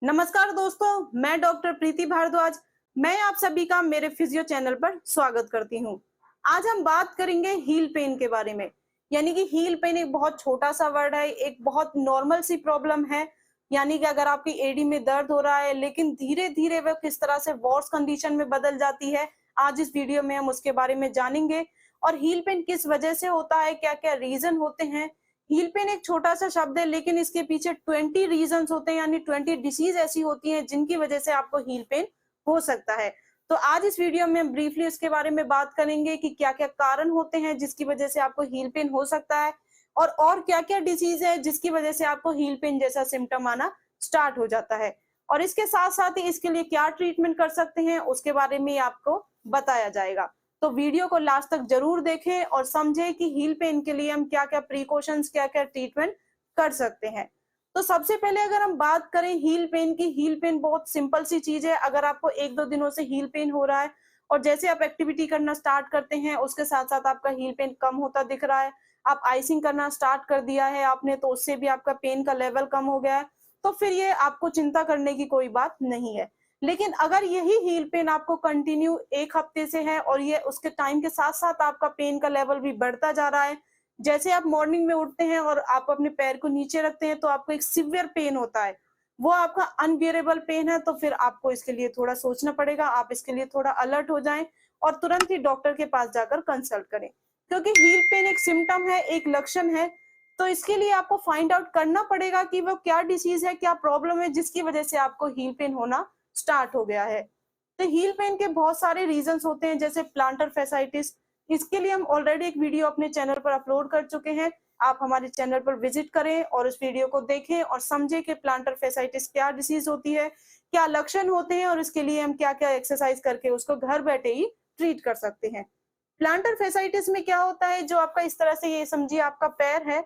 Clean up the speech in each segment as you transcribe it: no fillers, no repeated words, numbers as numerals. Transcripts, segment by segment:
नमस्कार दोस्तों, मैं डॉक्टर प्रीति भारद्वाज। मैं आप सभी का मेरे फिजियो चैनल पर स्वागत करती हूं। आज हम बात करेंगे हील पेन के बारे में। यानी कि हील पेन एक बहुत छोटा सा वर्ड है, एक बहुत नॉर्मल सी प्रॉब्लम है। यानी कि अगर आपकी एडी में दर्द हो रहा है लेकिन धीरे धीरे वह किस तरह से वर्स कंडीशन में बदल जाती है, आज इस वीडियो में हम उसके बारे में जानेंगे। और हील पेन किस वजह से होता है, क्या क्या रीजन होते हैं। हील पेन एक छोटा सा शब्द है लेकिन इसके पीछे 20 रीजंस होते हैं, यानी 20 डिसीज ऐसी होती हैं जिनकी वजह से आपको हील पेन हो सकता है। तो आज इस वीडियो में हम ब्रीफली उसके बारे में बात करेंगे कि क्या क्या कारण होते हैं जिसकी वजह से आपको हील पेन हो सकता है, और क्या क्या डिसीज है जिसकी वजह से आपको हील पेन जैसा सिम्टम आना स्टार्ट हो जाता है। और इसके साथ साथ ही इसके लिए क्या ट्रीटमेंट कर सकते हैं उसके बारे में आपको बताया जाएगा। तो वीडियो को लास्ट तक जरूर देखें और समझें कि हील पेन के लिए हम क्या क्या प्रिकॉशंस, क्या क्या ट्रीटमेंट कर सकते हैं। तो सबसे पहले अगर हम बात करें हील पेन की, हील पेन बहुत सिंपल सी चीज है। अगर आपको एक दो दिनों से हील पेन हो रहा है और जैसे आप एक्टिविटी करना स्टार्ट करते हैं उसके साथ साथ आपका हील पेन कम होता दिख रहा है, आप आइसिंग करना स्टार्ट कर दिया है आपने तो उससे भी आपका पेन का लेवल कम हो गया है, तो फिर ये आपको चिंता करने की कोई बात नहीं है। लेकिन अगर यही हील पेन आपको कंटिन्यू एक हफ्ते से है और ये उसके टाइम के साथ साथ आपका पेन का लेवल भी बढ़ता जा रहा है, जैसे आप मॉर्निंग में उठते हैं और आप अपने पैर को नीचे रखते हैं तो आपको एक सिवियर पेन होता है, वो आपका अनबियरेबल पेन है, तो फिर आपको इसके लिए थोड़ा सोचना पड़ेगा। आप इसके लिए थोड़ा अलर्ट हो जाएं और तुरंत ही डॉक्टर के पास जाकर कंसल्ट करें, क्योंकि हील पेन एक सिम्टम है, एक लक्षण है। तो इसके लिए आपको फाइंड आउट करना पड़ेगा कि वो क्या डिसीज है, क्या प्रॉब्लम है जिसकी वजह से आपको हील पेन होना स्टार्ट हो गया है। तो हील पेन के बहुत सारे रीजंस होते हैं, जैसे प्लांटर फैसाइटिस। इसके लिए हम ऑलरेडी एक वीडियो अपने चैनल पर अपलोड कर चुके हैं, आप हमारे चैनल पर विजिट करें और उस वीडियो को देखें और समझें कि प्लांटर फैसाइटिस क्या डिसीज होती है, क्या लक्षण होते हैं और इसके लिए हम क्या क्या एक्सरसाइज करके उसको घर बैठे ही ट्रीट कर सकते हैं। प्लांटर फैसाइटिस में क्या होता है, जो आपका इस तरह से, ये समझिए आपका पैर है,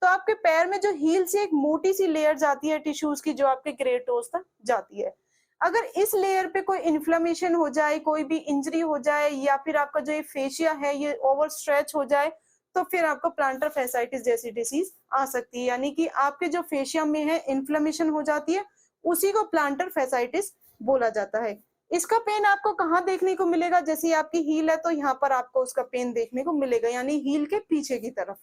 तो आपके पैर में जो हील से एक मोटी सी लेयर जाती है टिश्यूज की, जो आपके ग्रेट टोज तक जाती है। अगर इस लेयर पे कोई इन्फ्लेमेशन हो जाए, कोई भी इंजरी हो जाए, या फिर आपका जो ये फेशिया है ये ओवर स्ट्रेच हो जाए, तो फिर आपको प्लांटर फैसाइटिस जैसी डिसीज आ सकती है। यानी कि आपके जो फेशिया में है इन्फ्लेमेशन हो जाती है, उसी को प्लांटर फैसाइटिस बोला जाता है। इसका पेन आपको कहाँ देखने को मिलेगा, जैसे आपकी हील है तो यहाँ पर आपको उसका पेन देखने को मिलेगा, यानी हील के पीछे की तरफ।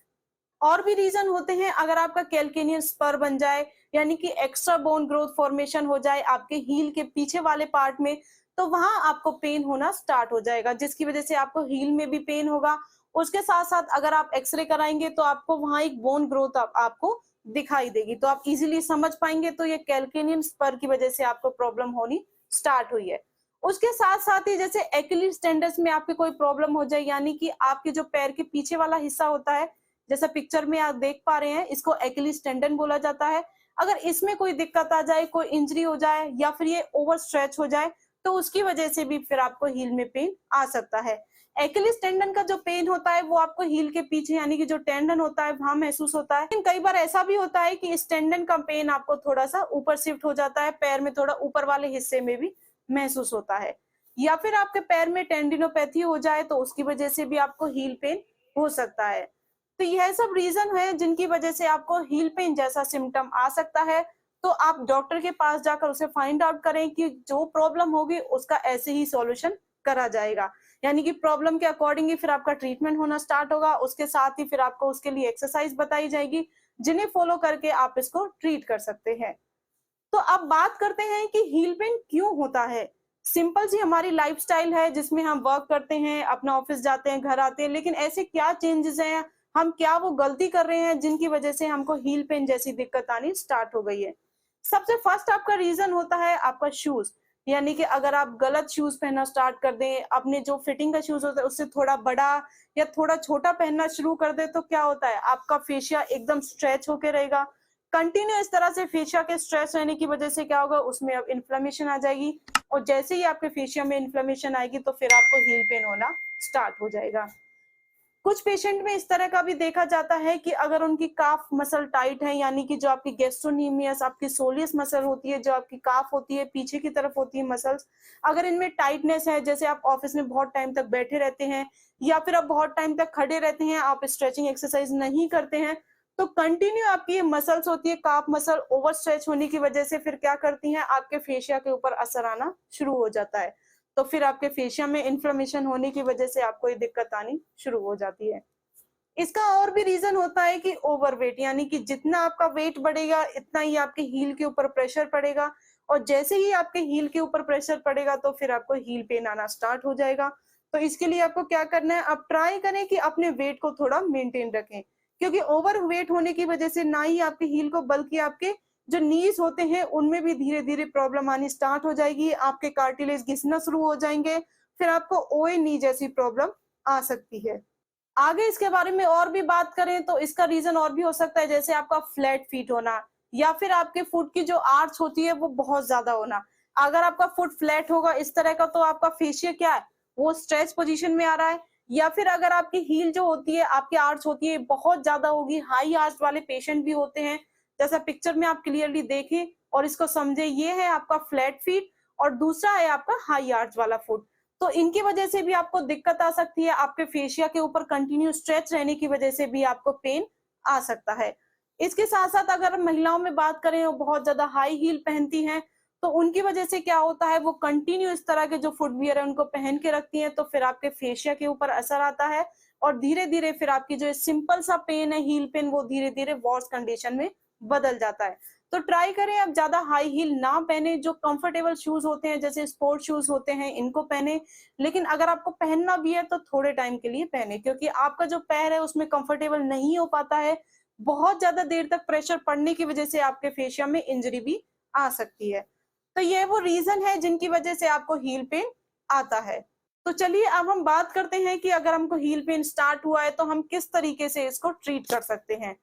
और भी रीजन होते हैं, अगर आपका कैल्केनियन स्पर बन जाए, यानी कि एक्स्ट्रा बोन ग्रोथ फॉर्मेशन हो जाए आपके हील के पीछे वाले पार्ट में, तो वहां आपको पेन होना स्टार्ट हो जाएगा, जिसकी वजह से आपको हील में भी पेन होगा। उसके साथ साथ अगर आप एक्सरे कराएंगे तो आपको वहां एक बोन ग्रोथ आपको दिखाई देगी, तो आप इजीली समझ पाएंगे तो ये कैल्केनियन स्पर की वजह से आपको प्रॉब्लम होनी स्टार्ट हुई है। उसके साथ साथ ही जैसे एक्यूलिस टेंडस में आपके कोई प्रॉब्लम हो जाए, यानी कि आपके जो पैर के पीछे वाला हिस्सा होता है, जैसा पिक्चर में आप देख पा रहे हैं, इसको एक्यूलिस टेंडन बोला जाता है। अगर इसमें कोई दिक्कत आ जाए, कोई इंजरी हो जाए या फिर ये ओवर स्ट्रेच हो जाए, तो उसकी वजह से भी फिर आपको हील में पेन आ सकता है। एक्यूलिस टेंडन का जो पेन होता है वो आपको हील के पीछे, यानी कि जो टेंडन होता है वहां महसूस होता है। लेकिन कई बार ऐसा भी होता है कि इस टेंडन का पेन आपको थोड़ा सा ऊपर शिफ्ट हो जाता है, पैर में थोड़ा ऊपर वाले हिस्से में भी महसूस होता है, या फिर आपके पैर में टेंडिनोपैथी हो जाए तो उसकी वजह से भी आपको हील पेन हो सकता है। तो यह सब रीजन है जिनकी वजह से आपको हील पेन जैसा सिम्टम आ सकता है। तो आप डॉक्टर के पास जाकर उसे फाइंड आउट करें कि जो प्रॉब्लम होगी उसका ऐसे ही सॉल्यूशन करा जाएगा, यानी कि प्रॉब्लम के अकॉर्डिंग ही फिर आपका ट्रीटमेंट होना स्टार्ट होगा। उसके साथ ही फिर आपको उसके लिए एक्सरसाइज बताई जाएगी, जिन्हें फॉलो करके आप इसको ट्रीट कर सकते हैं। तो अब बात करते हैं कि हील पेन क्यों होता है। सिंपल सी हमारी लाइफस्टाइल है जिसमें हम वर्क करते हैं, अपना ऑफिस जाते हैं, घर आते हैं, लेकिन ऐसे क्या चेंजेस हैं, हम क्या वो गलती कर रहे हैं जिनकी वजह से हमको हील पेन जैसी दिक्कत आनी स्टार्ट हो गई है। सबसे फर्स्ट आपका रीजन होता है आपका शूज, यानी कि अगर आप गलत शूज पहनना स्टार्ट कर दें, अपने जो फिटिंग का शूज होता है उससे थोड़ा बड़ा या थोड़ा छोटा पहनना शुरू कर दे, तो क्या होता है आपका फेशिया एकदम स्ट्रेच होके रहेगा। कंटिन्यू इस तरह से फेशिया के स्ट्रेच रहने की वजह से क्या होगा, उसमें अब इन्फ्लेमेशन आ जाएगी, और जैसे ही आपके फेशिया में इन्फ्लेमेशन आएगी तो फिर आपको हील पेन होना स्टार्ट हो जाएगा। कुछ पेशेंट में इस तरह का भी देखा जाता है कि अगर उनकी काफ मसल टाइट है, यानी कि जो आपकी गैस्ट्रोनीमियस, आपकी सोलियस मसल होती है, जो आपकी काफ होती है पीछे की तरफ होती है मसल्स, अगर इनमें टाइटनेस है, जैसे आप ऑफिस में बहुत टाइम तक बैठे रहते हैं या फिर आप बहुत टाइम तक खड़े रहते हैं, आप स्ट्रेचिंग एक्सरसाइज नहीं करते हैं, तो कंटिन्यू आपकी ये मसल्स होती है, काफ मसल ओवर स्ट्रेच होने की वजह से फिर क्या करती हैं, आपके फेशिया के ऊपर असर आना शुरू हो जाता है। तो फिर आपके फेशिया में इन्फ्लेमेशन होने की वजह से आपको ये दिक्कत आनी शुरू हो जाती है। इसका और भी रीजन होता है कि ओवरवेट, यानी कि जितना आपका वेट बढ़ेगा इतना ही आपके हील के ऊपर प्रेशर पड़ेगा, और जैसे ही आपके हील के ऊपर प्रेशर पड़ेगा तो फिर आपको हील पेन आना स्टार्ट हो जाएगा। तो इसके लिए आपको क्या करना है, आप ट्राई करें कि अपने वेट को थोड़ा मेंटेन रखें, क्योंकि ओवर वेट होने की वजह से ना ही आपके हील को बल्कि आपके जो नीज होते हैं उनमें भी धीरे धीरे प्रॉब्लम आनी स्टार्ट हो जाएगी, आपके कार्टिलेज घिसना शुरू हो जाएंगे, फिर आपको ओए नी जैसी प्रॉब्लम आ सकती है। आगे इसके बारे में और भी बात करें तो इसका रीजन और भी हो सकता है, जैसे आपका फ्लैट फीट होना, या फिर आपके फुट की जो आर्च होती है वो बहुत ज्यादा होना। अगर आपका फुट फ्लैट होगा इस तरह का तो आपका फेशिया क्या है, वो स्ट्रेच पोजीशन में आ रहा है। या फिर अगर आपकी हील जो होती है, आपकी आर्च होती है बहुत ज्यादा होगी, हाई आर्च वाले पेशेंट भी होते हैं, जैसा पिक्चर में आप क्लियरली देखें और इसको समझे, ये है आपका फ्लैट फीट और दूसरा है आपका हाई आर्च वाला फुट। तो इनकी वजह से भी आपको दिक्कत आ सकती है, आपके फेशिया के ऊपर कंटिन्यू स्ट्रेच रहने की वजह से भी आपको पेन आ सकता है। इसके साथ साथ अगर महिलाओं में बात करें, वो बहुत ज्यादा हाई हील पहनती हैं, तो उनकी वजह से क्या होता है, वो कंटिन्यू इस तरह के जो फुटवियर है उनको पहन के रखती हैं, तो फिर आपके फेशिया के ऊपर असर आता है और धीरे धीरे फिर आपकी जो सिंपल सा पेन है, हील पेन, वो धीरे धीरे वर्स कंडीशन में बदल जाता है। तो ट्राई करें आप ज्यादा हाई हील ना पहने, जो कंफर्टेबल शूज होते हैं जैसे स्पोर्ट शूज होते हैं इनको पहने, लेकिन अगर आपको पहनना भी है तो थोड़े टाइम के लिए पहने, क्योंकि आपका जो पैर है उसमें कंफर्टेबल नहीं हो पाता है, बहुत ज्यादा देर तक प्रेशर पड़ने की वजह से आपके फेशिया में इंजरी भी आ सकती है। तो ये वो रीजन है जिनकी वजह से आपको हील पेन आता है। तो चलिए अब हम बात करते हैं कि अगर हमको हील पेन स्टार्ट हुआ है तो हम किस तरीके से इसको ट्रीट कर सकते हैं।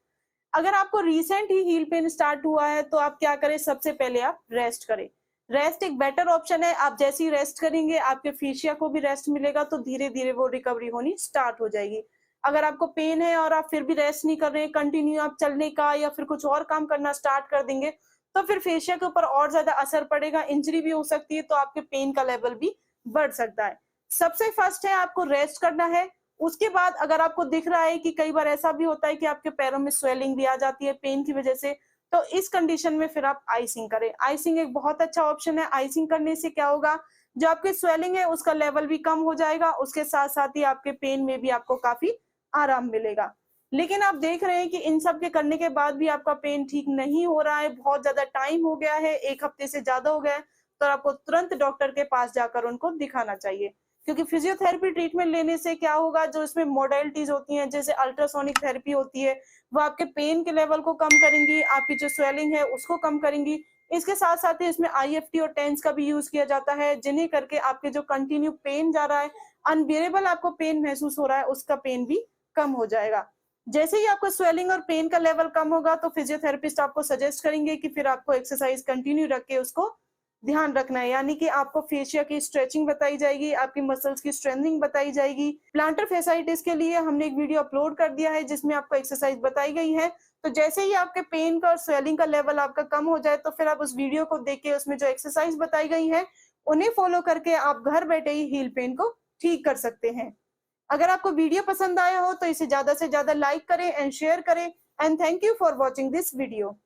अगर आपको रिसेंट ही हील पेन स्टार्ट हुआ है तो आप क्या करें, सबसे पहले आप रेस्ट करें। रेस्ट एक बेटर ऑप्शन है, आप जैसे ही रेस्ट करेंगे आपके फेशिया को भी रेस्ट मिलेगा, तो धीरे धीरे वो रिकवरी होनी स्टार्ट हो जाएगी। अगर आपको पेन है और आप फिर भी रेस्ट नहीं कर रहे हैं, कंटिन्यू आप चलने का या फिर कुछ और काम करना स्टार्ट कर देंगे, तो फिर फेशिया के ऊपर और ज्यादा असर पड़ेगा, इंजरी भी हो सकती है, तो आपके पेन का लेवल भी बढ़ सकता है। सबसे फर्स्ट है आपको रेस्ट करना है। उसके बाद अगर आपको दिख रहा है कि कई बार ऐसा भी होता है कि आपके पैरों में स्वेलिंग भी आ जाती है पेन की वजह से, तो इस कंडीशन में फिर आप आइसिंग करें। आइसिंग एक बहुत अच्छा ऑप्शन है। आइसिंग करने से क्या होगा, जो आपके स्वेलिंग है उसका लेवल भी कम हो जाएगा, उसके साथ साथ ही आपके पेन में भी आपको काफी आराम मिलेगा। लेकिन आप देख रहे हैं कि इन सब के करने के बाद भी आपका पेन ठीक नहीं हो रहा है, बहुत ज्यादा टाइम हो गया है, 1 हफ्ते से ज्यादा हो गया है, तो आपको तुरंत डॉक्टर के पास जाकर उनको दिखाना चाहिए। क्योंकि फिजियोथेरेपी ट्रीटमेंट लेने से क्या होगा, जो इसमें मोडेलिटीज होती हैं जैसे अल्ट्रासोनिक थेरेपी होती है, वो आपके पेन के लेवल को कम करेंगी, आपकी जो स्वेलिंग है उसको कम करेंगी। इसके साथ साथ ही इसमें आईएफटी और टेंस का भी यूज किया जाता है, जिन्हें करके आपके जो कंटिन्यू पेन जा रहा है, अनबियरेबल आपको पेन महसूस हो रहा है, उसका पेन भी कम हो जाएगा। जैसे ही आपको स्वेलिंग और पेन का लेवल कम होगा तो फिजियोथेरेपिस्ट आपको सजेस्ट करेंगे कि फिर आपको एक्सरसाइज कंटिन्यू रख के उसको ध्यान रखना है, यानी कि आपको फेशिया की स्ट्रेचिंग बताई जाएगी, आपकी मसल्स की स्ट्रेंथनिंग बताई जाएगी। प्लांटर फेसाइटिस के लिए हमने एक वीडियो अपलोड कर दिया है जिसमें आपको एक्सरसाइज बताई गई है। तो जैसे ही आपके पेन का और स्वेलिंग का लेवल आपका कम हो जाए तो फिर आप उस वीडियो को देख के उसमें जो एक्सरसाइज बताई गई है उन्हें फॉलो करके आप घर बैठे ही हील पेन को ठीक कर सकते हैं। अगर आपको वीडियो पसंद आया हो तो इसे ज्यादा से ज्यादा लाइक करें एंड शेयर करें, and thank you for watching this video.